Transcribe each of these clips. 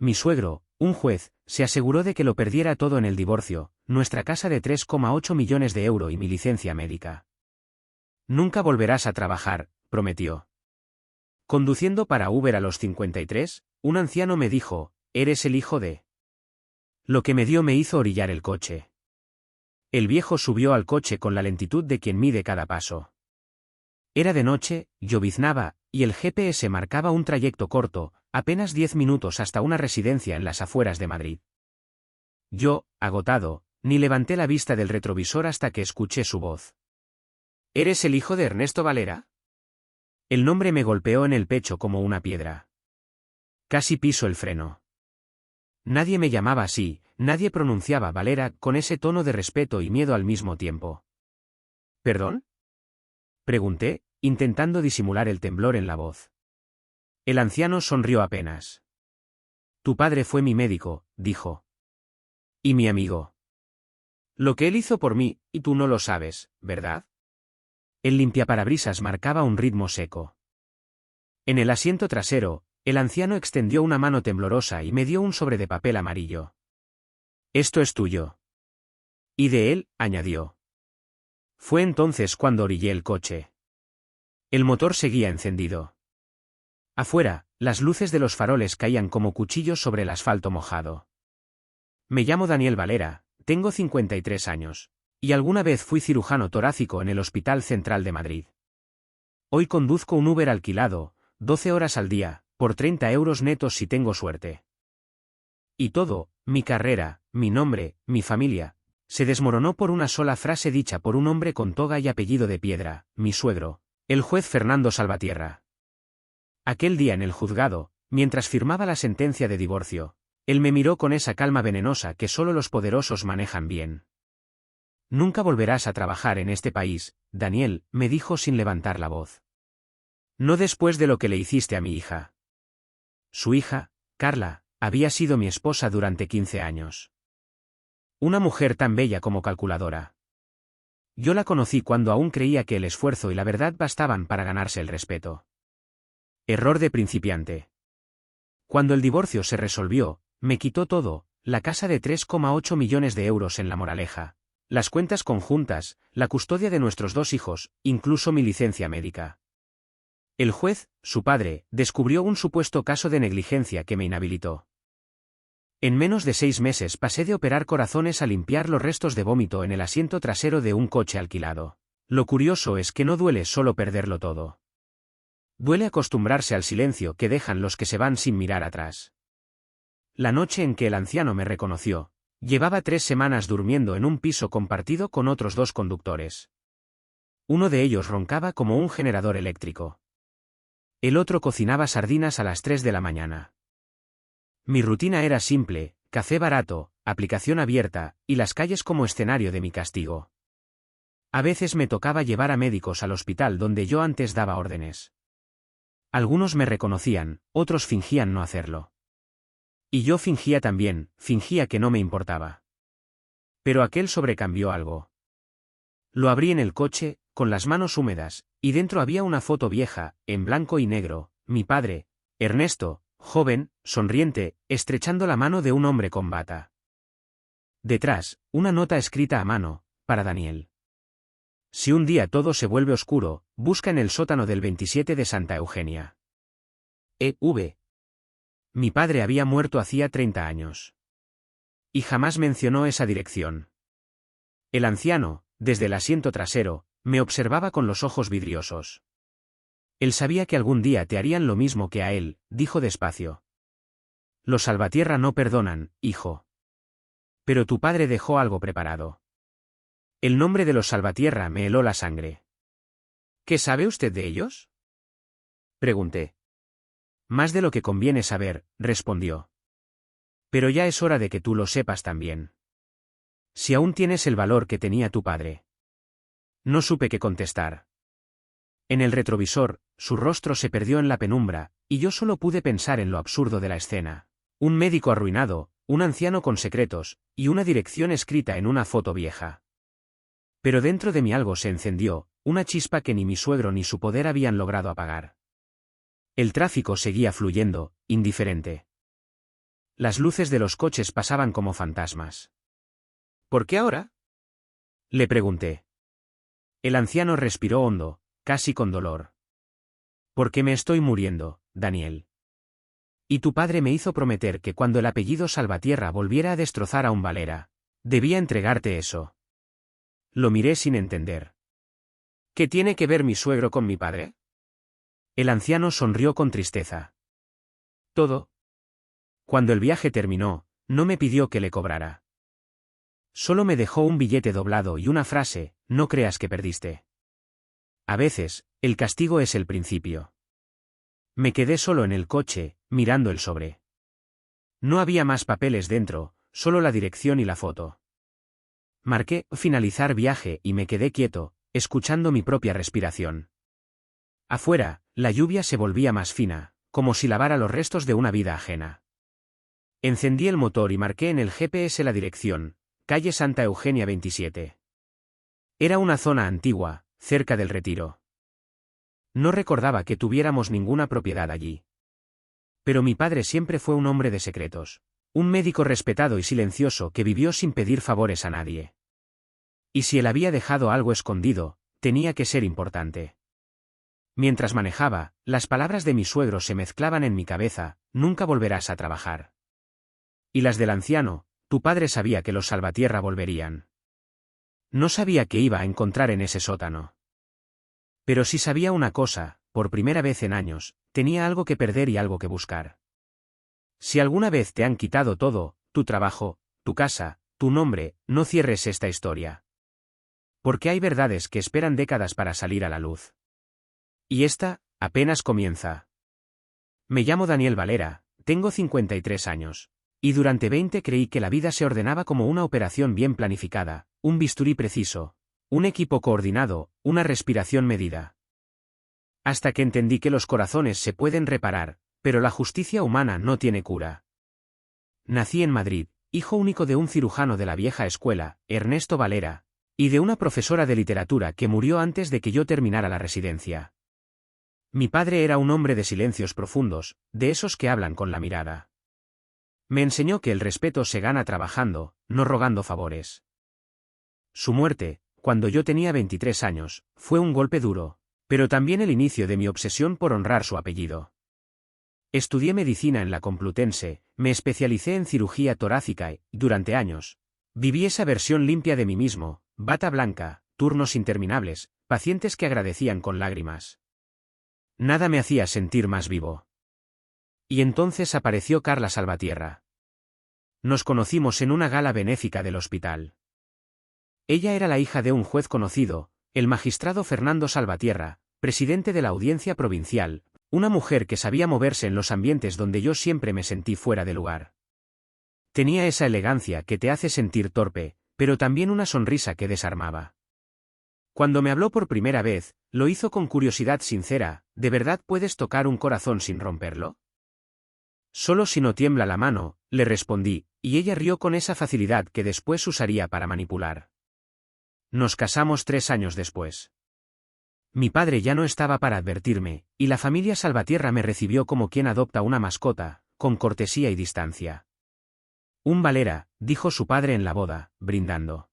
Mi suegro, un juez, se aseguró de que lo perdiera todo en el divorcio, nuestra casa de 3,8 millones de euros y mi licencia médica. Nunca volverás a trabajar, prometió. Conduciendo para Uber a los 53, un anciano me dijo, ¿eres el hijo de? Lo que me dio me hizo orillar el coche. El viejo subió al coche con la lentitud de quien mide cada paso. Era de noche, lloviznaba, y el GPS marcaba un trayecto corto, apenas 10 minutos hasta una residencia en las afueras de Madrid. Yo, agotado, ni levanté la vista del retrovisor hasta que escuché su voz. ¿Eres el hijo de Ernesto Valera? El nombre me golpeó en el pecho como una piedra. Casi piso el freno. Nadie me llamaba así, nadie pronunciaba Valera con ese tono de respeto y miedo al mismo tiempo. ¿Perdón? Pregunté, intentando disimular el temblor en la voz. El anciano sonrió apenas. Tu padre fue mi médico, dijo. Y mi amigo. Lo que él hizo por mí, y tú no lo sabes, ¿verdad? El limpiaparabrisas marcaba un ritmo seco. En el asiento trasero, el anciano extendió una mano temblorosa y me dio un sobre de papel amarillo. Esto es tuyo. Y de él, añadió. Fue entonces cuando orillé el coche. El motor seguía encendido. Afuera, las luces de los faroles caían como cuchillos sobre el asfalto mojado. Me llamo Daniel Valera, tengo 53 años, y alguna vez fui cirujano torácico en el Hospital Central de Madrid. Hoy conduzco un Uber alquilado, 12 horas al día, por 30 euros netos si tengo suerte. Y todo, mi carrera, mi nombre, mi familia, se desmoronó por una sola frase dicha por un hombre con toga y apellido de piedra, mi suegro, el juez Fernando Salvatierra. Aquel día en el juzgado, mientras firmaba la sentencia de divorcio, él me miró con esa calma venenosa que solo los poderosos manejan bien. Nunca volverás a trabajar en este país, Daniel, me dijo sin levantar la voz. No después de lo que le hiciste a mi hija. Su hija, Carla, había sido mi esposa durante 15 años. Una mujer tan bella como calculadora. Yo la conocí cuando aún creía que el esfuerzo y la verdad bastaban para ganarse el respeto. Error de principiante. Cuando el divorcio se resolvió, me quitó todo, la casa de 3,8 millones de euros en La Moraleja, las cuentas conjuntas, la custodia de nuestros 2 hijos, incluso mi licencia médica. El juez, su padre, descubrió un supuesto caso de negligencia que me inhabilitó. En menos de 6 meses pasé de operar corazones a limpiar los restos de vómito en el asiento trasero de un coche alquilado. Lo curioso es que no duele solo perderlo todo. Duele acostumbrarse al silencio que dejan los que se van sin mirar atrás. La noche en que el anciano me reconoció, llevaba 3 semanas durmiendo en un piso compartido con otros 2 conductores. Uno de ellos roncaba como un generador eléctrico. El otro cocinaba sardinas a las 3 de la mañana. Mi rutina era simple, café barato, aplicación abierta, y las calles como escenario de mi castigo. A veces me tocaba llevar a médicos al hospital donde yo antes daba órdenes. Algunos me reconocían, otros fingían no hacerlo. Y yo fingía también, fingía que no me importaba. Pero aquel sobre cambió algo. Lo abrí en el coche, con las manos húmedas, y dentro había una foto vieja, en blanco y negro, mi padre, Ernesto, joven, sonriente, estrechando la mano de un hombre con bata. Detrás, una nota escrita a mano, para Daniel. Si un día todo se vuelve oscuro, busca en el sótano del 27 de Santa Eugenia. E.V. Mi padre había muerto hacía 30 años. Y jamás mencionó esa dirección. El anciano, desde el asiento trasero, me observaba con los ojos vidriosos. Él sabía que algún día te harían lo mismo que a él, dijo despacio. Los Salvatierra no perdonan, hijo. Pero tu padre dejó algo preparado. El nombre de los Salvatierra me heló la sangre. ¿Qué sabe usted de ellos? Pregunté. Más de lo que conviene saber, respondió. Pero ya es hora de que tú lo sepas también. Si aún tienes el valor que tenía tu padre. No supe qué contestar. En el retrovisor, su rostro se perdió en la penumbra, y yo solo pude pensar en lo absurdo de la escena. Un médico arruinado, un anciano con secretos, y una dirección escrita en una foto vieja. Pero dentro de mí algo se encendió, una chispa que ni mi suegro ni su poder habían logrado apagar. El tráfico seguía fluyendo, indiferente. Las luces de los coches pasaban como fantasmas. ¿Por qué ahora?, le pregunté. El anciano respiró hondo, casi con dolor. Porque me estoy muriendo, Daniel. Y tu padre me hizo prometer que cuando el apellido Salvatierra volviera a destrozar a un Valera, debía entregarte eso. Lo miré sin entender. ¿Qué tiene que ver mi suegro con mi padre? El anciano sonrió con tristeza. Todo. Cuando el viaje terminó, no me pidió que le cobrara. Solo me dejó un billete doblado y una frase: no creas que perdiste. A veces, el castigo es el principio. Me quedé solo en el coche, mirando el sobre. No había más papeles dentro, solo la dirección y la foto. Marqué finalizar viaje y me quedé quieto, escuchando mi propia respiración. Afuera, la lluvia se volvía más fina, como si lavara los restos de una vida ajena. Encendí el motor y marqué en el GPS la dirección: calle Santa Eugenia 27. Era una zona antigua, cerca del Retiro. No recordaba que tuviéramos ninguna propiedad allí. Pero mi padre siempre fue un hombre de secretos. Un médico respetado y silencioso que vivió sin pedir favores a nadie. Y si él había dejado algo escondido, tenía que ser importante. Mientras manejaba, las palabras de mi suegro se mezclaban en mi cabeza: nunca volverás a trabajar. Y las del anciano: tu padre sabía que los Salvatierra volverían. No sabía qué iba a encontrar en ese sótano. Pero sí sabía una cosa: por primera vez en años, tenía algo que perder y algo que buscar. Si alguna vez te han quitado todo, tu trabajo, tu casa, tu nombre, no cierres esta historia. Porque hay verdades que esperan décadas para salir a la luz. Y esta, apenas comienza. Me llamo Daniel Valera, tengo 53 años. Y durante 20 creí que la vida se ordenaba como una operación bien planificada, un bisturí preciso, un equipo coordinado, una respiración medida. Hasta que entendí que los corazones se pueden reparar, pero la justicia humana no tiene cura. Nací en Madrid, hijo único de un cirujano de la vieja escuela, Ernesto Valera, y de una profesora de literatura que murió antes de que yo terminara la residencia. Mi padre era un hombre de silencios profundos, de esos que hablan con la mirada. Me enseñó que el respeto se gana trabajando, no rogando favores. Su muerte, cuando yo tenía 23 años, fue un golpe duro, pero también el inicio de mi obsesión por honrar su apellido. Estudié medicina en la Complutense, me especialicé en cirugía torácica y, durante años, viví esa versión limpia de mí mismo: bata blanca, turnos interminables, pacientes que agradecían con lágrimas. Nada me hacía sentir más vivo. Y entonces apareció Carla Salvatierra. Nos conocimos en una gala benéfica del hospital. Ella era la hija de un juez conocido, el magistrado Fernando Salvatierra, presidente de la Audiencia Provincial, una mujer que sabía moverse en los ambientes donde yo siempre me sentí fuera de lugar. Tenía esa elegancia que te hace sentir torpe, pero también una sonrisa que desarmaba. Cuando me habló por primera vez, lo hizo con curiosidad sincera: ¿de verdad puedes tocar un corazón sin romperlo? Solo si no tiembla la mano, le respondí, y ella rió con esa facilidad que después usaría para manipular. Nos casamos 3 años después. Mi padre ya no estaba para advertirme, y la familia Salvatierra me recibió como quien adopta una mascota, con cortesía y distancia. Un Valera, dijo su padre en la boda, brindando.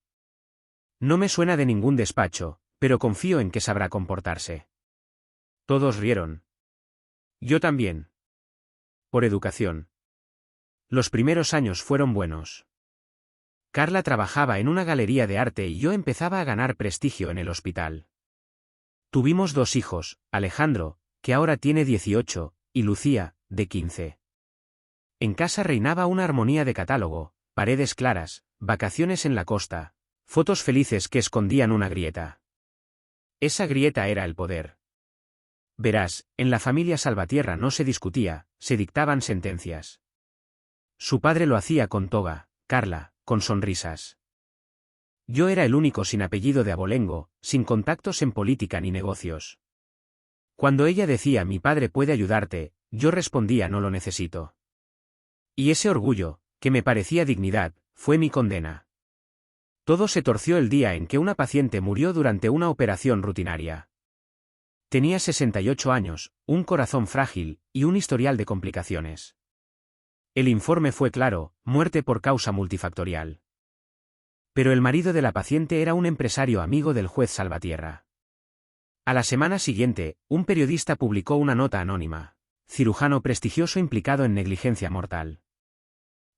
No me suena de ningún despacho, pero confío en que sabrá comportarse. Todos rieron. Yo también. Por educación. Los primeros años fueron buenos. Carla trabajaba en una galería de arte y yo empezaba a ganar prestigio en el hospital. Tuvimos 2 hijos, Alejandro, que ahora tiene 18, y Lucía, de 15. En casa reinaba una armonía de catálogo: paredes claras, vacaciones en la costa, fotos felices que escondían una grieta. Esa grieta era el poder. Verás, en la familia Salvatierra no se discutía, se dictaban sentencias. Su padre lo hacía con toga, Carla, con sonrisas. Yo era el único sin apellido de abolengo, sin contactos en política ni negocios. Cuando ella decía «mi padre puede ayudarte», yo respondía «no lo necesito». Y ese orgullo, que me parecía dignidad, fue mi condena. Todo se torció el día en que una paciente murió durante una operación rutinaria. Tenía 68 años, un corazón frágil, y un historial de complicaciones. El informe fue claro: muerte por causa multifactorial. Pero el marido de la paciente era un empresario amigo del juez Salvatierra. A la semana siguiente, un periodista publicó una nota anónima: cirujano prestigioso implicado en negligencia mortal.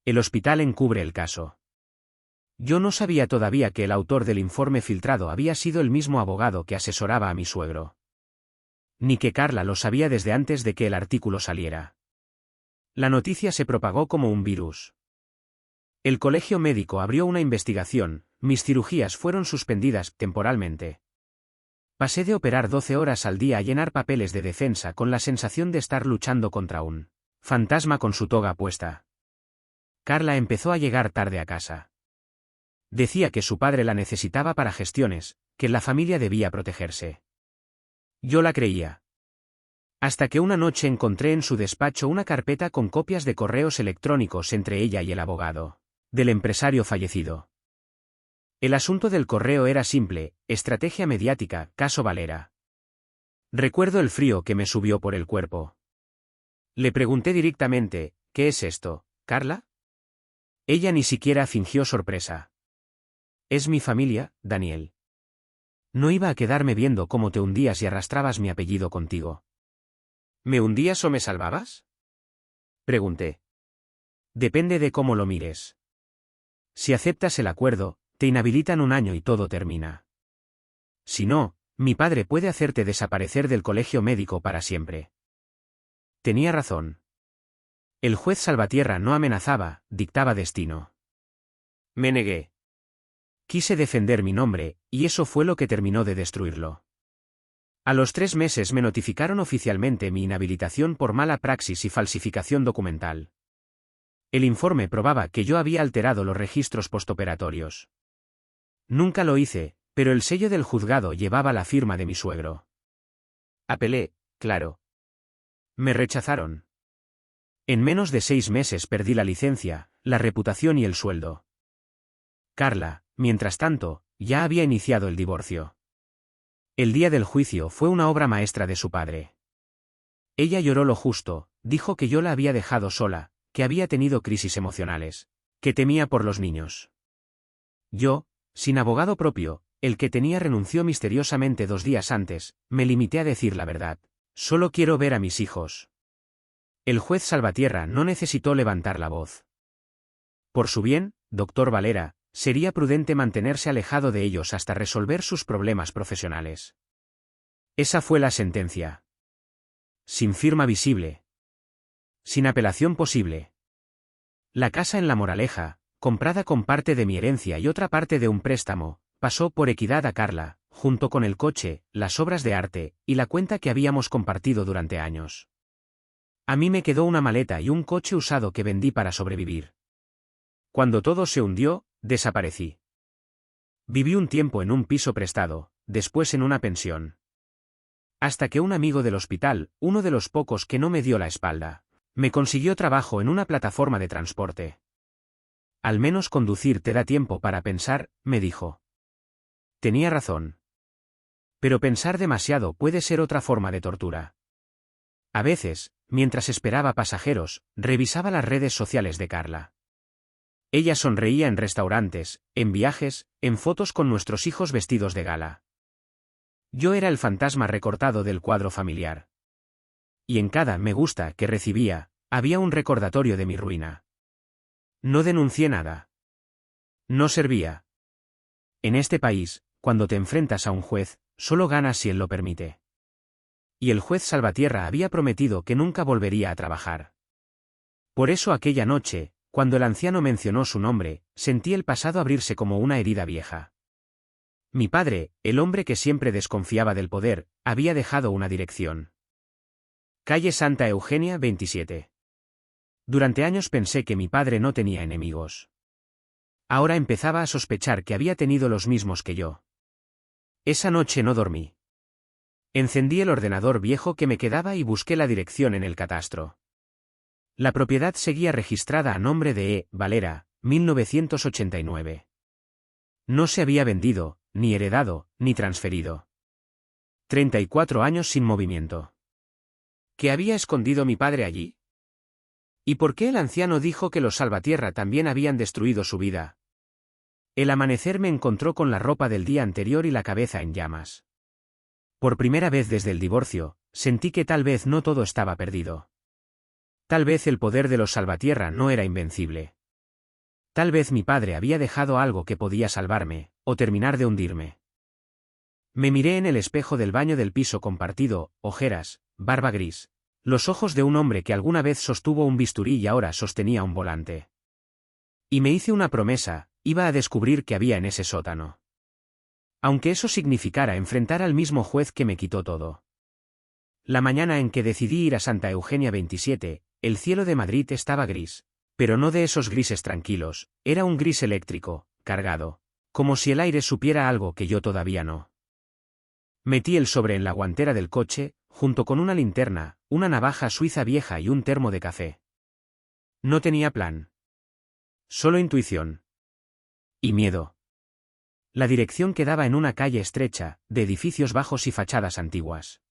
El hospital encubre el caso. Yo no sabía todavía que el autor del informe filtrado había sido el mismo abogado que asesoraba a mi suegro. Ni que Carla lo sabía desde antes de que el artículo saliera. La noticia se propagó como un virus. El colegio médico abrió una investigación, mis cirugías fueron suspendidas temporalmente. Pasé de operar 12 horas al día a llenar papeles de defensa con la sensación de estar luchando contra un fantasma con su toga puesta. Carla empezó a llegar tarde a casa. Decía que su padre la necesitaba para gestiones, que la familia debía protegerse. Yo la creía. Hasta que una noche encontré en su despacho una carpeta con copias de correos electrónicos entre ella y el abogado del empresario fallecido. El asunto del correo era simple: estrategia mediática, caso Valera. Recuerdo el frío que me subió por el cuerpo. Le pregunté directamente: ¿qué es esto, Carla? Ella ni siquiera fingió sorpresa. Es mi familia, Daniel. No iba a quedarme viendo cómo te hundías y arrastrabas mi apellido contigo. ¿Me hundías o me salvabas?, pregunté. Depende de cómo lo mires. Si aceptas el acuerdo, te inhabilitan 1 año y todo termina. Si no, mi padre puede hacerte desaparecer del colegio médico para siempre. Tenía razón. El juez Salvatierra no amenazaba, dictaba destino. Me negué. Quise defender mi nombre, y eso fue lo que terminó de destruirlo. A los 3 meses me notificaron oficialmente mi inhabilitación por mala praxis y falsificación documental. El informe probaba que yo había alterado los registros postoperatorios. Nunca lo hice, pero el sello del juzgado llevaba la firma de mi suegro. Apelé, claro. Me rechazaron. En menos de 6 meses perdí la licencia, la reputación y el sueldo. Carla, mientras tanto, ya había iniciado el divorcio. El día del juicio fue una obra maestra de su padre. Ella lloró lo justo, dijo que yo la había dejado sola, que había tenido crisis emocionales, que temía por los niños. Yo, sin abogado propio, el que tenía renunció misteriosamente 2 días antes, me limité a decir la verdad: solo quiero ver a mis hijos. El juez Salvatierra no necesitó levantar la voz. Por su bien, doctor Valera, sería prudente mantenerse alejado de ellos hasta resolver sus problemas profesionales. Esa fue la sentencia. Sin firma visible. Sin apelación posible. La casa en La Moraleja, comprada con parte de mi herencia y otra parte de un préstamo, pasó por equidad a Carla, junto con el coche, las obras de arte, y la cuenta que habíamos compartido durante años. A mí me quedó una maleta y un coche usado que vendí para sobrevivir. Cuando todo se hundió, desaparecí. Viví un tiempo en un piso prestado, después en una pensión. Hasta que un amigo del hospital, uno de los pocos que no me dio la espalda, me consiguió trabajo en una plataforma de transporte. Al menos conducir te da tiempo para pensar, me dijo. Tenía razón. Pero pensar demasiado puede ser otra forma de tortura. A veces, mientras esperaba pasajeros, revisaba las redes sociales de Carla. Ella sonreía en restaurantes, en viajes, en fotos con nuestros hijos vestidos de gala. Yo era el fantasma recortado del cuadro familiar. Y en cada me gusta que recibía, había un recordatorio de mi ruina. No denuncié nada. No servía. En este país, cuando te enfrentas a un juez, solo ganas si él lo permite. Y el juez Salvatierra había prometido que nunca volvería a trabajar. Por eso aquella noche, cuando el anciano mencionó su nombre, sentí el pasado abrirse como una herida vieja. Mi padre, el hombre que siempre desconfiaba del poder, había dejado una dirección. Calle Santa Eugenia 27. Durante años pensé que mi padre no tenía enemigos. Ahora empezaba a sospechar que había tenido los mismos que yo. Esa noche no dormí. Encendí el ordenador viejo que me quedaba y busqué la dirección en el catastro. La propiedad seguía registrada a nombre de E. Valera, 1989. No se había vendido, ni heredado, ni transferido. 34 años sin movimiento. ¿Qué había escondido mi padre allí? ¿Y por qué el anciano dijo que los Salvatierra también habían destruido su vida? El amanecer me encontró con la ropa del día anterior y la cabeza en llamas. Por primera vez desde el divorcio, sentí que tal vez no todo estaba perdido. Tal vez el poder de los Salvatierra no era invencible. Tal vez mi padre había dejado algo que podía salvarme, o terminar de hundirme. Me miré en el espejo del baño del piso compartido, ojeras, barba gris, los ojos de un hombre que alguna vez sostuvo un bisturí y ahora sostenía un volante. Y me hice una promesa, iba a descubrir qué había en ese sótano. Aunque eso significara enfrentar al mismo juez que me quitó todo. La mañana en que decidí ir a Santa Eugenia 27, el cielo de Madrid estaba gris, pero no de esos grises tranquilos, era un gris eléctrico, cargado, como si el aire supiera algo que yo todavía no. Metí el sobre en la guantera del coche, junto con una linterna, una navaja suiza vieja y un termo de café. No tenía plan. Solo intuición. Y miedo. La dirección quedaba en una calle estrecha, de edificios bajos y fachadas antiguas.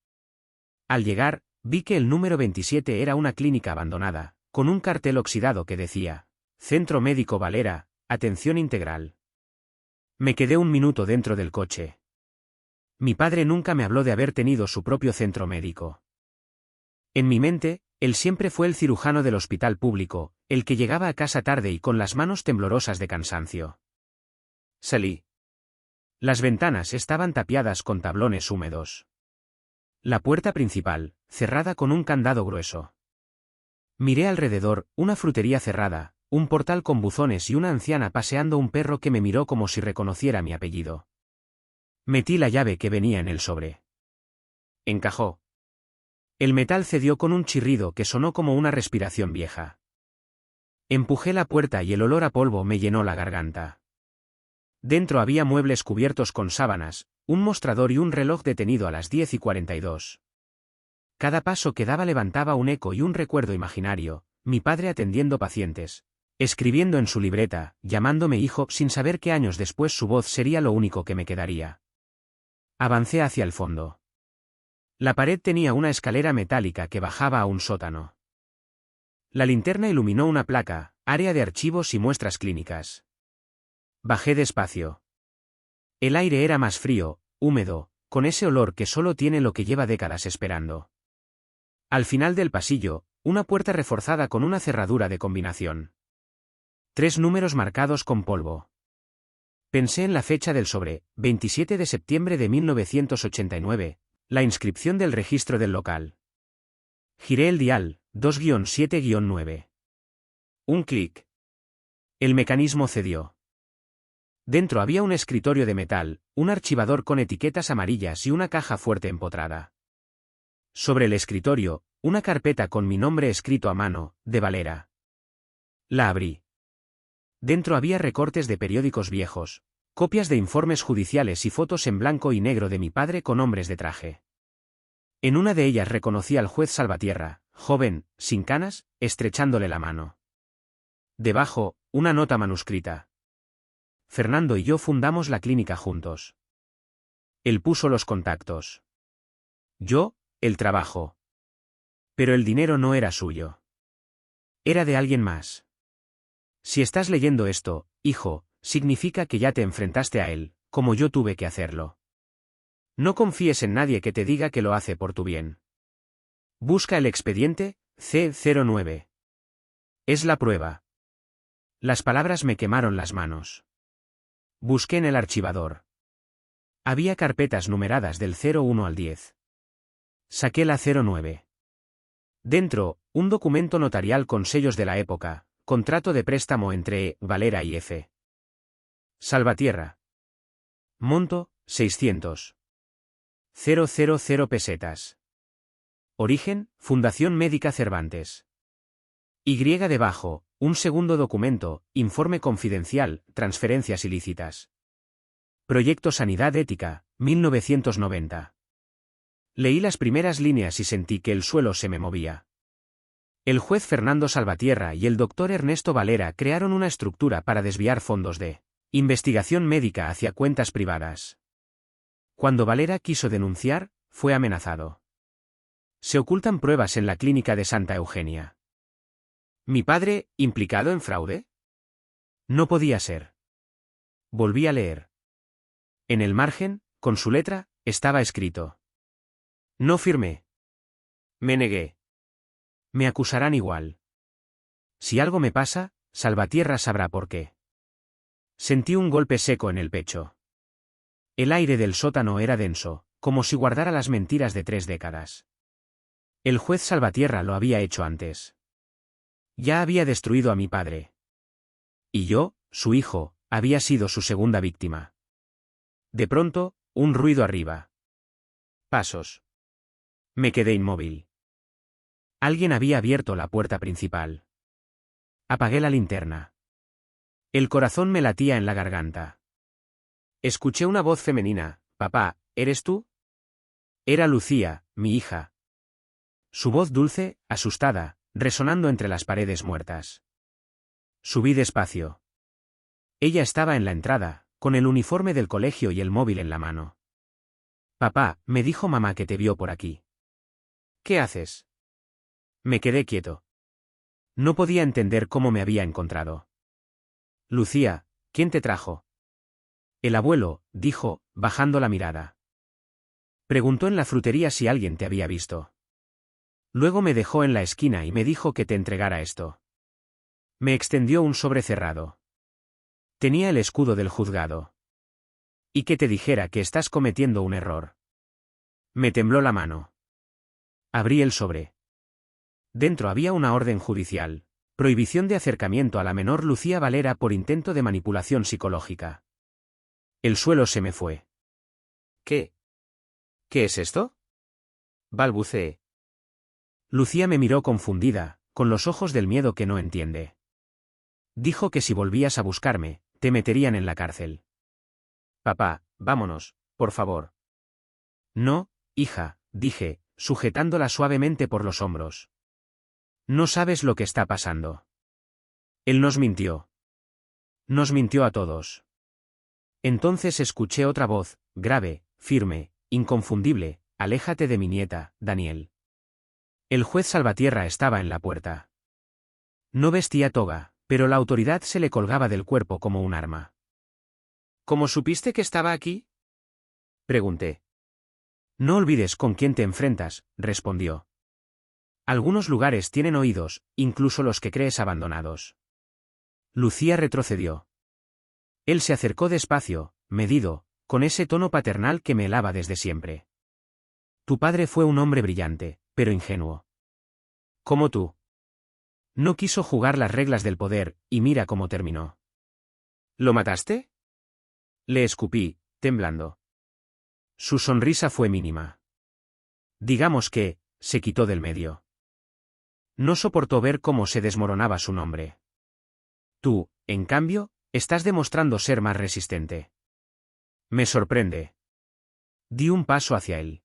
Al llegar, vi que el número 27 era una clínica abandonada, con un cartel oxidado que decía, Centro Médico Valera, atención integral. Me quedé un minuto dentro del coche. Mi padre nunca me habló de haber tenido su propio centro médico. En mi mente, él siempre fue el cirujano del hospital público, el que llegaba a casa tarde y con las manos temblorosas de cansancio. Salí. Las ventanas estaban tapiadas con tablones húmedos. La puerta principal, cerrada con un candado grueso. Miré alrededor, una frutería cerrada, un portal con buzones y una anciana paseando un perro que me miró como si reconociera mi apellido. Metí la llave que venía en el sobre. Encajó. El metal cedió con un chirrido que sonó como una respiración vieja. Empujé la puerta y el olor a polvo me llenó la garganta. Dentro había muebles cubiertos con sábanas, un mostrador y un reloj detenido a las 10:42. Cada paso que daba levantaba un eco y un recuerdo imaginario, mi padre atendiendo pacientes, escribiendo en su libreta, llamándome hijo sin saber que años después su voz sería lo único que me quedaría. Avancé hacia el fondo. La pared tenía una escalera metálica que bajaba a un sótano. La linterna iluminó una placa, área de archivos y muestras clínicas. Bajé despacio. El aire era más frío, húmedo, con ese olor que solo tiene lo que lleva décadas esperando. Al final del pasillo, una puerta reforzada con una cerradura de combinación. 3 números marcados con polvo. Pensé en la fecha del sobre, 27 de septiembre de 1989, la inscripción del registro del local. Giré el dial, 2-7-9. Un clic. El mecanismo cedió. Dentro había un escritorio de metal, un archivador con etiquetas amarillas y una caja fuerte empotrada. Sobre el escritorio, una carpeta con mi nombre escrito a mano, de Valera. La abrí. Dentro había recortes de periódicos viejos, copias de informes judiciales y fotos en blanco y negro de mi padre con hombres de traje. En una de ellas reconocí al juez Salvatierra, joven, sin canas, estrechándole la mano. Debajo, una nota manuscrita. Fernando y yo fundamos la clínica juntos. Él puso los contactos. Yo, el trabajo. Pero el dinero no era suyo. Era de alguien más. Si estás leyendo esto, hijo, significa que ya te enfrentaste a él, como yo tuve que hacerlo. No confíes en nadie que te diga que lo hace por tu bien. Busca el expediente, C09. Es la prueba. Las palabras me quemaron las manos. Busqué en el archivador. Había carpetas numeradas del 01 al 10. Saqué la 09. Dentro, un documento notarial con sellos de la época, contrato de préstamo entre Valera y F. Salvatierra. Monto, 600.000 pesetas. Origen, Fundación Médica Cervantes. Y debajo, un segundo documento, informe confidencial, transferencias ilícitas. Proyecto Sanidad Ética, 1990. Leí las primeras líneas y sentí que el suelo se me movía. El juez Fernando Salvatierra y el doctor Ernesto Valera crearon una estructura para desviar fondos de investigación médica hacia cuentas privadas. Cuando Valera quiso denunciar, fue amenazado. Se ocultan pruebas en la clínica de Santa Eugenia. ¿Mi padre, implicado en fraude? No podía ser. Volví a leer. En el margen, con su letra, estaba escrito. No firmé. Me negué. Me acusarán igual. Si algo me pasa, Salvatierra sabrá por qué. Sentí un golpe seco en el pecho. El aire del sótano era denso, como si guardara las mentiras de 3 décadas. El juez Salvatierra lo había hecho antes. Ya había destruido a mi padre. Y yo, su hijo, había sido su segunda víctima. De pronto, un ruido arriba. Pasos. Me quedé inmóvil. Alguien había abierto la puerta principal. Apagué la linterna. El corazón me latía en la garganta. Escuché una voz femenina. «Papá, ¿eres tú?» Era Lucía, mi hija. Su voz dulce, asustada, resonando entre las paredes muertas. Subí despacio. Ella estaba en la entrada, con el uniforme del colegio y el móvil en la mano. «Papá, me dijo mamá que te vio por aquí». «¿Qué haces?» Me quedé quieto. No podía entender cómo me había encontrado. «Lucía, ¿quién te trajo?» «El abuelo», dijo, bajando la mirada. Preguntó en la frutería si alguien te había visto. Luego me dejó en la esquina y me dijo que te entregara esto. Me extendió un sobre cerrado. Tenía el escudo del juzgado. Y que te dijera que estás cometiendo un error. Me tembló la mano. Abrí el sobre. Dentro había una orden judicial. Prohibición de acercamiento a la menor Lucía Valera por intento de manipulación psicológica. El suelo se me fue. «¿Qué? ¿Qué es esto?» balbuceé. Lucía me miró confundida, con los ojos del miedo que no entiende. Dijo que si volvías a buscarme, te meterían en la cárcel. «Papá, vámonos, por favor». «No, hija», dije, sujetándola suavemente por los hombros. «No sabes lo que está pasando». Él nos mintió. Nos mintió a todos. Entonces escuché otra voz, grave, firme, inconfundible: «Aléjate de mi nieta, Daniel». El juez Salvatierra estaba en la puerta. No vestía toga, pero la autoridad se le colgaba del cuerpo como un arma. «¿Cómo supiste que estaba aquí?», pregunté. «No olvides con quién te enfrentas», respondió. «Algunos lugares tienen oídos, incluso los que crees abandonados». Lucía retrocedió. Él se acercó despacio, medido, con ese tono paternal que me helaba desde siempre. «Tu padre fue un hombre brillante, pero ingenuo. Como tú. No quiso jugar las reglas del poder, y mira cómo terminó». «¿Lo mataste?», le escupí, temblando. Su sonrisa fue mínima. Digamos que, se quitó del medio. No soportó ver cómo se desmoronaba su nombre. Tú, en cambio, estás demostrando ser más resistente. Me sorprende. Di un paso hacia él.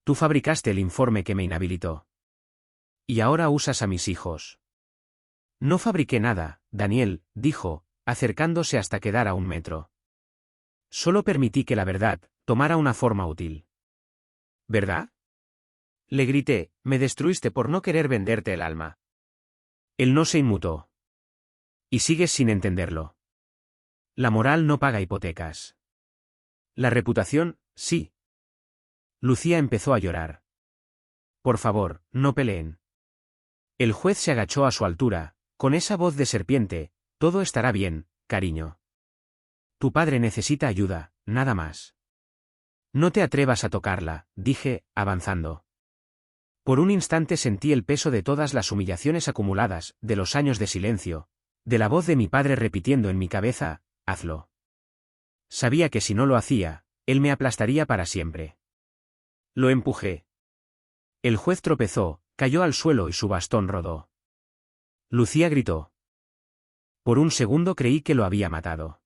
Tú fabricaste el informe que me inhabilitó. Y ahora usas a mis hijos. No fabriqué nada, Daniel, dijo, acercándose hasta quedar a 1 metro. Solo permití que la verdad tomara una forma útil. ¿Verdad? Le grité, me destruiste por no querer venderte el alma. Él no se inmutó. Y sigues sin entenderlo. La moral no paga hipotecas. La reputación, sí. Lucía empezó a llorar. Por favor, no peleen. El juez se agachó a su altura, con esa voz de serpiente: todo estará bien, cariño. Tu padre necesita ayuda, nada más. No te atrevas a tocarla, dije, avanzando. Por un instante sentí el peso de todas las humillaciones acumuladas, de los años de silencio, de la voz de mi padre repitiendo en mi cabeza: hazlo. Sabía que si no lo hacía, él me aplastaría para siempre. Lo empujé. El juez tropezó, cayó al suelo y su bastón rodó. Lucía gritó. Por un segundo creí que lo había matado.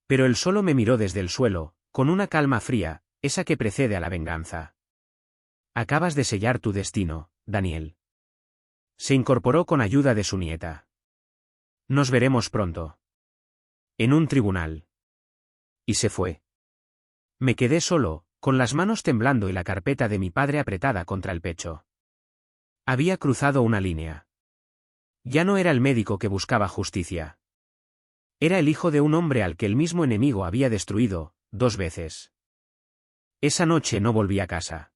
Pero él solo me miró desde el suelo, con una calma fría, esa que precede a la venganza. Acabas de sellar tu destino, Daniel. Se incorporó con ayuda de su nieta. Nos veremos pronto. En un tribunal. Y se fue. Me quedé solo, con las manos temblando y la carpeta de mi padre apretada contra el pecho. Había cruzado una línea. Ya no era el médico que buscaba justicia. Era el hijo de un hombre al que el mismo enemigo había destruido, 2 veces. Esa noche no volví a casa.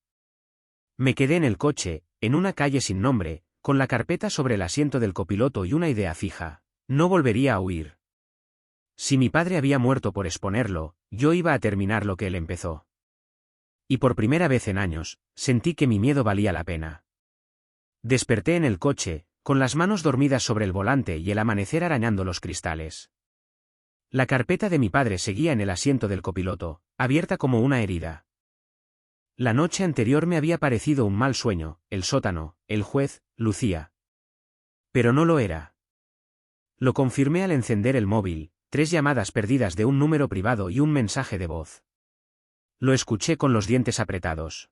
Me quedé en el coche, en una calle sin nombre, con la carpeta sobre el asiento del copiloto y una idea fija: no volvería a huir. Si mi padre había muerto por exponerlo, yo iba a terminar lo que él empezó. Y por primera vez en años, sentí que mi miedo valía la pena. Desperté en el coche, con las manos dormidas sobre el volante y el amanecer arañando los cristales. La carpeta de mi padre seguía en el asiento del copiloto, abierta como una herida. La noche anterior me había parecido un mal sueño, el sótano, el juez, Lucía. Pero no lo era. Lo confirmé al encender el móvil: 3 llamadas perdidas de un número privado y un mensaje de voz. Lo escuché con los dientes apretados.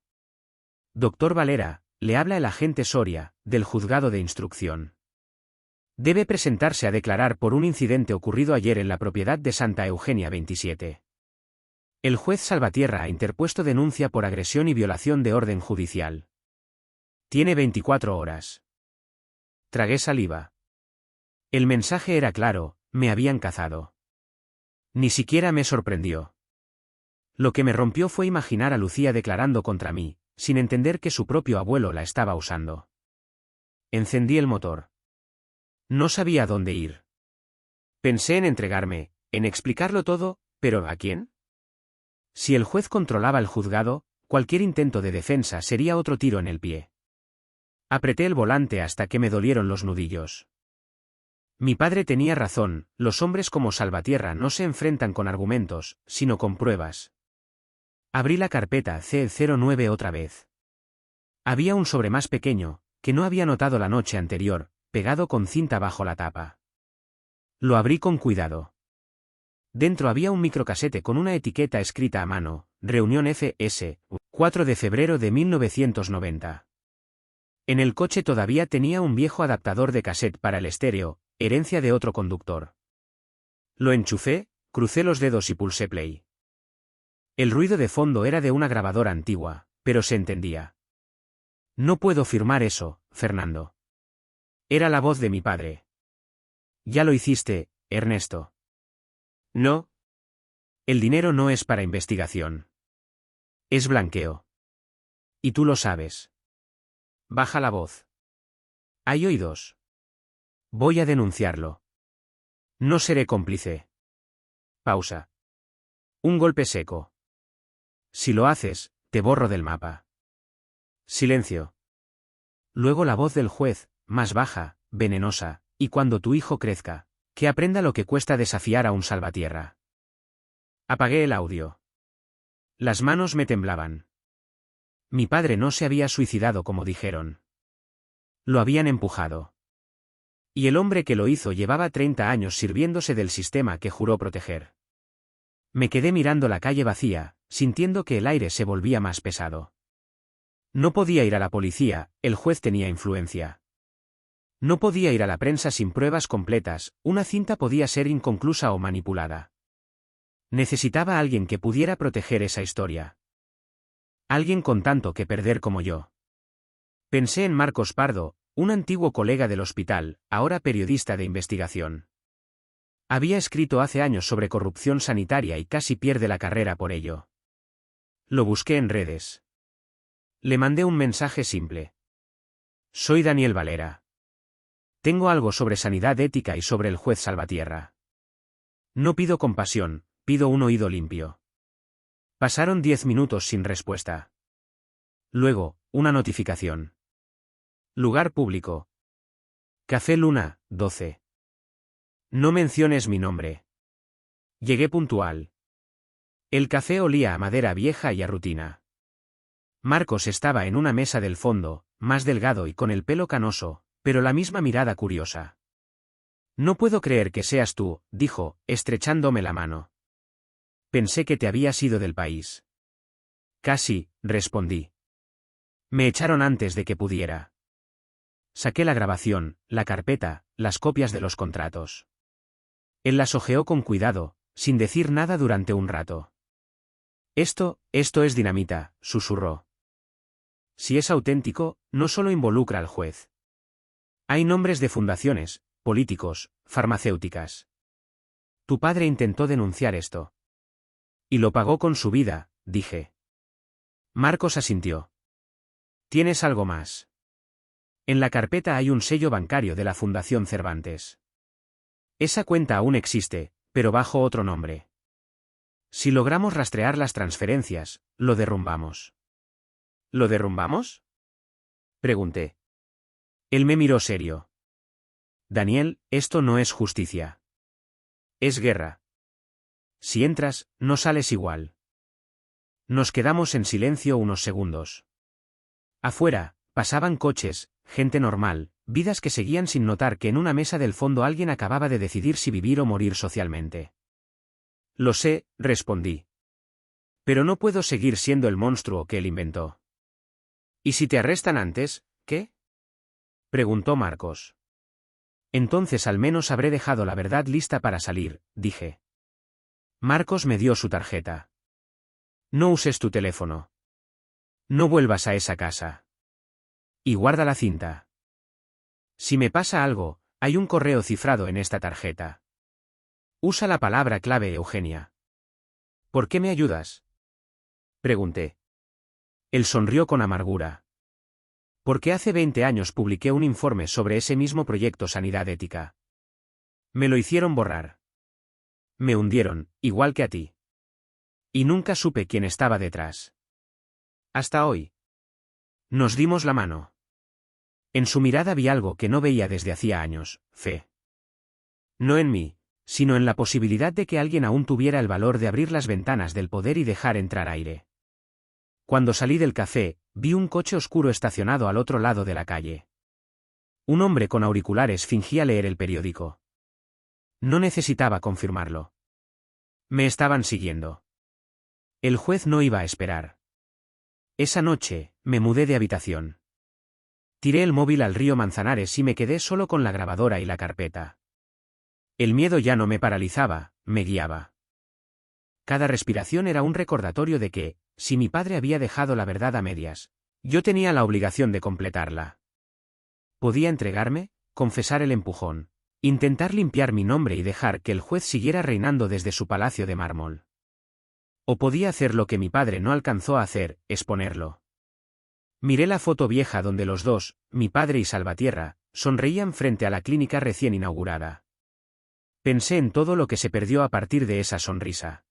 Doctor Valera, le habla el agente Soria, del juzgado de instrucción. Debe presentarse a declarar por un incidente ocurrido ayer en la propiedad de Santa Eugenia 27. El juez Salvatierra ha interpuesto denuncia por agresión y violación de orden judicial. Tiene 24 horas. Tragué saliva. El mensaje era claro: me habían cazado. Ni siquiera me sorprendió. Lo que me rompió fue imaginar a Lucía declarando contra mí, sin entender que su propio abuelo la estaba usando. Encendí el motor. No sabía dónde ir. Pensé en entregarme, en explicarlo todo, pero ¿a quién? Si el juez controlaba el juzgado, cualquier intento de defensa sería otro tiro en el pie. Apreté el volante hasta que me dolieron los nudillos. Mi padre tenía razón: los hombres como Salvatierra no se enfrentan con argumentos, sino con pruebas. Abrí la carpeta C09 otra vez. Había un sobre más pequeño, que no había notado la noche anterior, pegado con cinta bajo la tapa. Lo abrí con cuidado. Dentro había un microcasete con una etiqueta escrita a mano: Reunión FS, 4 de febrero de 1990. En el coche todavía tenía un viejo adaptador de cassette para el estéreo, herencia de otro conductor. Lo enchufé, crucé los dedos y pulsé play. El ruido de fondo era de una grabadora antigua, pero se entendía. No puedo firmar eso, Fernando. Era la voz de mi padre. Ya lo hiciste, Ernesto. No. El dinero no es para investigación. Es blanqueo. Y tú lo sabes. Baja la voz. Hay oídos. Voy a denunciarlo. No seré cómplice. Pausa. Un golpe seco. Si lo haces, te borro del mapa. Silencio. Luego la voz del juez, más baja, venenosa: y cuando tu hijo crezca, que aprenda lo que cuesta desafiar a un Salvatierra. Apagué el audio. Las manos me temblaban. Mi padre no se había suicidado como dijeron. Lo habían empujado. Y el hombre que lo hizo llevaba 30 años sirviéndose del sistema que juró proteger. Me quedé mirando la calle vacía, sintiendo que el aire se volvía más pesado. No podía ir a la policía: el juez tenía influencia. No podía ir a la prensa sin pruebas completas: una cinta podía ser inconclusa o manipulada. Necesitaba a alguien que pudiera proteger esa historia. Alguien con tanto que perder como yo. Pensé en Marcos Pardo, un antiguo colega del hospital, ahora periodista de investigación. Había escrito hace años sobre corrupción sanitaria y casi pierde la carrera por ello. Lo busqué en redes. Le mandé un mensaje simple. Soy Daniel Valera. Tengo algo sobre sanidad ética y sobre el juez Salvatierra. No pido compasión, pido un oído limpio. Pasaron 10 minutos sin respuesta. Luego, una notificación. Lugar público. Café Luna, 12. No menciones mi nombre. Llegué puntual. El café olía a madera vieja y a rutina. Marcos estaba en una mesa del fondo, más delgado y con el pelo canoso, pero la misma mirada curiosa. No puedo creer que seas tú, dijo, estrechándome la mano. Pensé que te habías ido del país. Casi, respondí. Me echaron antes de que pudiera. Saqué la grabación, la carpeta, las copias de los contratos. Él las hojeó con cuidado, sin decir nada durante un rato. Esto es dinamita, susurró. Si es auténtico, no solo involucra al juez. Hay nombres de fundaciones, políticos, farmacéuticas. Tu padre intentó denunciar esto. Y lo pagó con su vida, dije. Marcos asintió. ¿Tienes algo más? En la carpeta hay un sello bancario de la Fundación Cervantes. Esa cuenta aún existe, pero bajo otro nombre. Si logramos rastrear las transferencias, lo derrumbamos. ¿Lo derrumbamos? Pregunté. Él me miró serio. Daniel, esto no es justicia. Es guerra. Si entras, no sales igual. Nos quedamos en silencio unos segundos. Afuera, pasaban coches, gente normal, vidas que seguían sin notar que en una mesa del fondo alguien acababa de decidir si vivir o morir socialmente. Lo sé, respondí. Pero no puedo seguir siendo el monstruo que él inventó. ¿Y si te arrestan antes, qué? Preguntó Marcos. Entonces al menos habré dejado la verdad lista para salir, dije. Marcos me dio su tarjeta. No uses tu teléfono. No vuelvas a esa casa. Y guarda la cinta. Si me pasa algo, hay un correo cifrado en esta tarjeta. Usa la palabra clave Eugenia. ¿Por qué me ayudas? Pregunté. Él sonrió con amargura. Porque hace 20 años publiqué un informe sobre ese mismo proyecto Sanidad Ética. Me lo hicieron borrar. Me hundieron, igual que a ti. Y nunca supe quién estaba detrás. Hasta hoy. Nos dimos la mano. En su mirada vi algo que no veía desde hacía años, fe. No en mí, sino en la posibilidad de que alguien aún tuviera el valor de abrir las ventanas del poder y dejar entrar aire. Cuando salí del café, vi un coche oscuro estacionado al otro lado de la calle. Un hombre con auriculares fingía leer el periódico. No necesitaba confirmarlo. Me estaban siguiendo. El juez no iba a esperar. Esa noche, me mudé de habitación. Tiré el móvil al río Manzanares y me quedé solo con la grabadora y la carpeta. El miedo ya no me paralizaba, me guiaba. Cada respiración era un recordatorio de que, si mi padre había dejado la verdad a medias, yo tenía la obligación de completarla. Podía entregarme, confesar el empujón, intentar limpiar mi nombre y dejar que el juez siguiera reinando desde su palacio de mármol. O podía hacer lo que mi padre no alcanzó a hacer, exponerlo. Miré la foto vieja donde los dos, mi padre y Salvatierra, sonreían frente a la clínica recién inaugurada. Pensé en todo lo que se perdió a partir de esa sonrisa.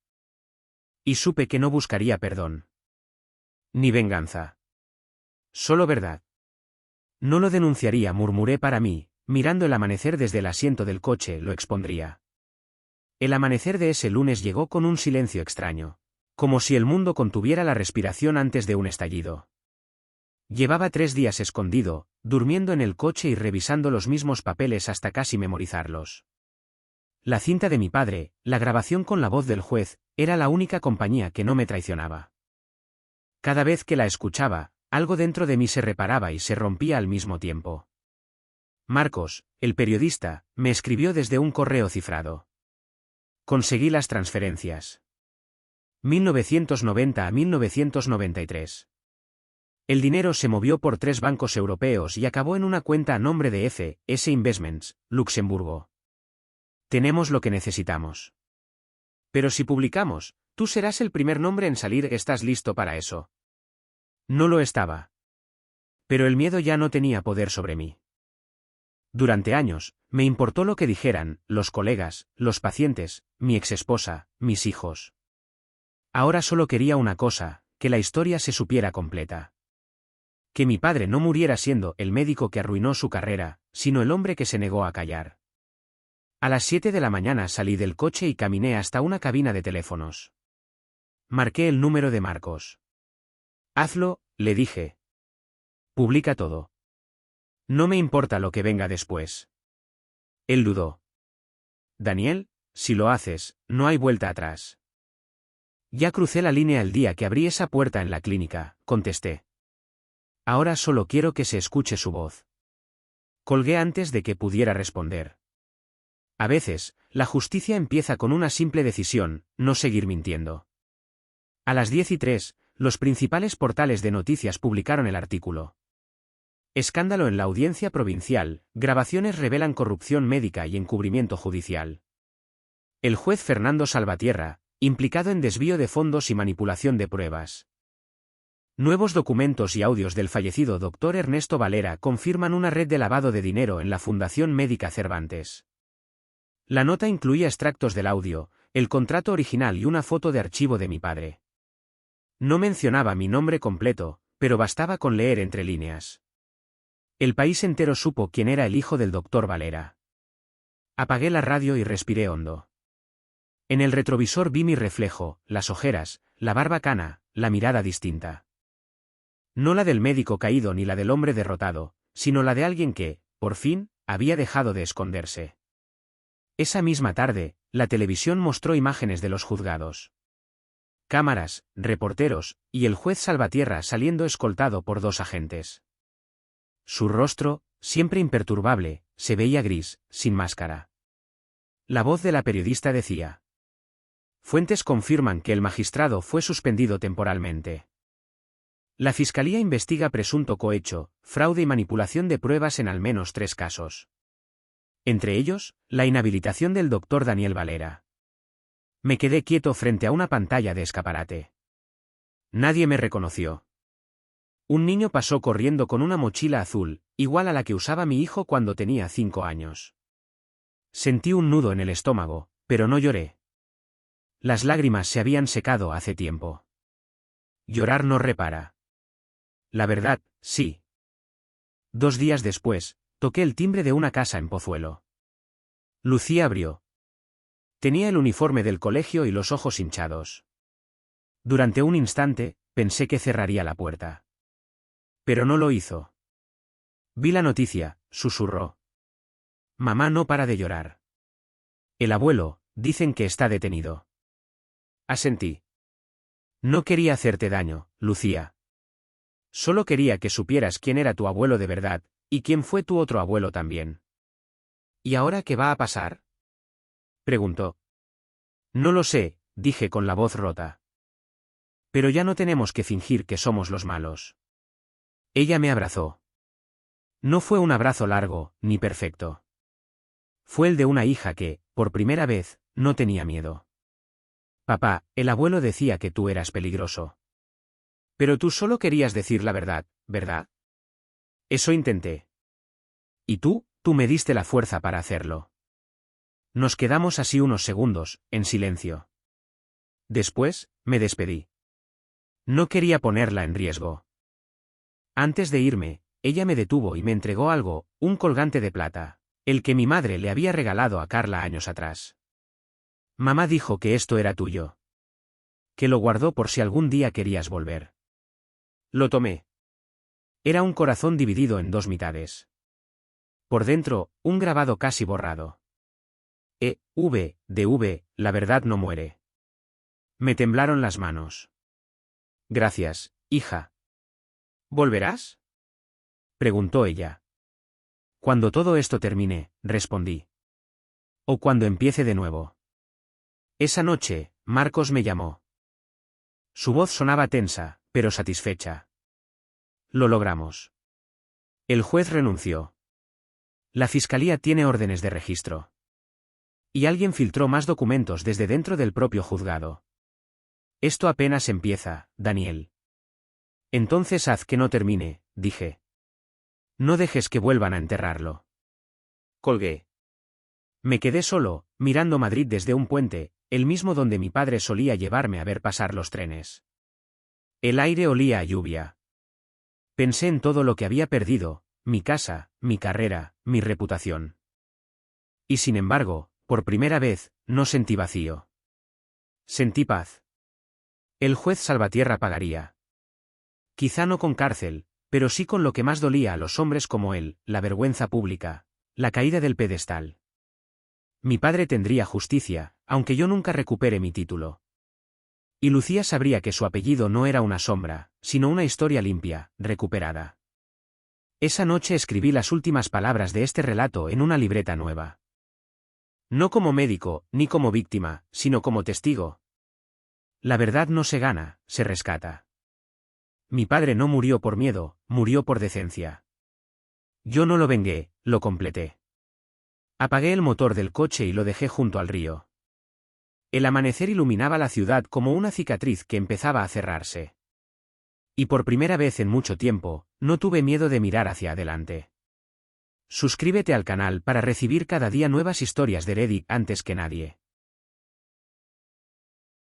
Y supe que no buscaría perdón. Ni venganza. Solo verdad. No lo denunciaría, murmuré para mí, mirando el amanecer desde el asiento del coche, lo expondría. El amanecer de ese lunes llegó con un silencio extraño, como si el mundo contuviera la respiración antes de un estallido. Llevaba 3 días escondido, durmiendo en el coche y revisando los mismos papeles hasta casi memorizarlos. La cinta de mi padre, la grabación con la voz del juez, era la única compañía que no me traicionaba. Cada vez que la escuchaba, algo dentro de mí se reparaba y se rompía al mismo tiempo. Marcos, el periodista, me escribió desde un correo cifrado. Conseguí las transferencias. 1990 a 1993. El dinero se movió por 3 bancos europeos y acabó en una cuenta a nombre de F.S. Investments, Luxemburgo. Tenemos lo que necesitamos. Pero si publicamos, tú serás el primer nombre en salir. ¿Estás listo para eso? No lo estaba. Pero el miedo ya no tenía poder sobre mí. Durante años, me importó lo que dijeran, los colegas, los pacientes, mi exesposa, mis hijos. Ahora solo quería una cosa, que la historia se supiera completa. Que mi padre no muriera siendo el médico que arruinó su carrera, sino el hombre que se negó a callar. A las 7 de la mañana salí del coche y caminé hasta una cabina de teléfonos. Marqué el número de Marcos. Hazlo, le dije. Publica todo. No me importa lo que venga después. Él dudó. Daniel, si lo haces, no hay vuelta atrás. Ya crucé la línea el día que abrí esa puerta en la clínica, contesté. Ahora solo quiero que se escuche su voz. Colgué antes de que pudiera responder. A veces, la justicia empieza con una simple decisión, no seguir mintiendo. A las 10:03, los principales portales de noticias publicaron el artículo. Escándalo en la audiencia provincial, grabaciones revelan corrupción médica y encubrimiento judicial. El juez Fernando Salvatierra, implicado en desvío de fondos y manipulación de pruebas. Nuevos documentos y audios del fallecido doctor Ernesto Valera confirman una red de lavado de dinero en la Fundación Médica Cervantes. La nota incluía extractos del audio, el contrato original y una foto de archivo de mi padre. No mencionaba mi nombre completo, pero bastaba con leer entre líneas. El país entero supo quién era el hijo del doctor Valera. Apagué la radio y respiré hondo. En el retrovisor vi mi reflejo, las ojeras, la barba cana, la mirada distinta. No la del médico caído ni la del hombre derrotado, sino la de alguien que, por fin, había dejado de esconderse. Esa misma tarde, la televisión mostró imágenes de los juzgados. Cámaras, reporteros, y el juez Salvatierra saliendo escoltado por 2 agentes. Su rostro, siempre imperturbable, se veía gris, sin máscara. La voz de la periodista decía: fuentes confirman que el magistrado fue suspendido temporalmente. La Fiscalía investiga presunto cohecho, fraude y manipulación de pruebas en al menos 3 casos. Entre ellos, la inhabilitación del doctor Daniel Valera. Me quedé quieto frente a una pantalla de escaparate. Nadie me reconoció. Un niño pasó corriendo con una mochila azul, igual a la que usaba mi hijo cuando tenía 5 años. Sentí un nudo en el estómago, pero no lloré. Las lágrimas se habían secado hace tiempo. Llorar no repara. La verdad, sí. 2 días después, toqué el timbre de una casa en Pozuelo. Lucía abrió. Tenía el uniforme del colegio y los ojos hinchados. Durante un instante, pensé que cerraría la puerta. Pero no lo hizo. Vi la noticia, susurró. Mamá no para de llorar. El abuelo, dicen que está detenido. Asentí. No quería hacerte daño, Lucía. Solo quería que supieras quién era tu abuelo de verdad, y quién fue tu otro abuelo también. ¿Y ahora qué va a pasar?, preguntó. No lo sé, dije con la voz rota. Pero ya no tenemos que fingir que somos los malos. Ella me abrazó. No fue un abrazo largo, ni perfecto. Fue el de una hija que, por primera vez, no tenía miedo. Papá, el abuelo decía que tú eras peligroso. Pero tú solo querías decir la verdad, ¿verdad? Eso intenté. Y tú me diste la fuerza para hacerlo. Nos quedamos así unos segundos, en silencio. Después, me despedí. No quería ponerla en riesgo. Antes de irme, ella me detuvo y me entregó algo, un colgante de plata, el que mi madre le había regalado a Carla años atrás. Mamá dijo que esto era tuyo. Que lo guardó por si algún día querías volver. Lo tomé. Era un corazón dividido en 2 mitades. Por dentro, un grabado casi borrado. La verdad no muere. Me temblaron las manos. Gracias, hija. ¿Volverás?, preguntó ella. Cuando todo esto termine, respondí. O cuando empiece de nuevo. Esa noche, Marcos me llamó. Su voz sonaba tensa, pero satisfecha. Lo logramos. El juez renunció. La fiscalía tiene órdenes de registro. Y alguien filtró más documentos desde dentro del propio juzgado. Esto apenas empieza, Daniel. Entonces haz que no termine, dije. No dejes que vuelvan a enterrarlo. Colgué. Me quedé solo, mirando Madrid desde un puente, el mismo donde mi padre solía llevarme a ver pasar los trenes. El aire olía a lluvia. Pensé en todo lo que había perdido, mi casa, mi carrera, mi reputación. Y sin embargo, por primera vez, no sentí vacío. Sentí paz. El juez Salvatierra pagaría. Quizá no con cárcel, pero sí con lo que más dolía a los hombres como él, la vergüenza pública, la caída del pedestal. Mi padre tendría justicia, aunque yo nunca recupere mi título. Y Lucía sabría que su apellido no era una sombra, sino una historia limpia, recuperada. Esa noche escribí las últimas palabras de este relato en una libreta nueva. No como médico, ni como víctima, sino como testigo. La verdad no se gana, se rescata. Mi padre no murió por miedo, murió por decencia. Yo no lo vengué, lo completé. Apagué el motor del coche y lo dejé junto al río. El amanecer iluminaba la ciudad como una cicatriz que empezaba a cerrarse. Y por primera vez en mucho tiempo, no tuve miedo de mirar hacia adelante. Suscríbete al canal para recibir cada día nuevas historias de Reddit antes que nadie.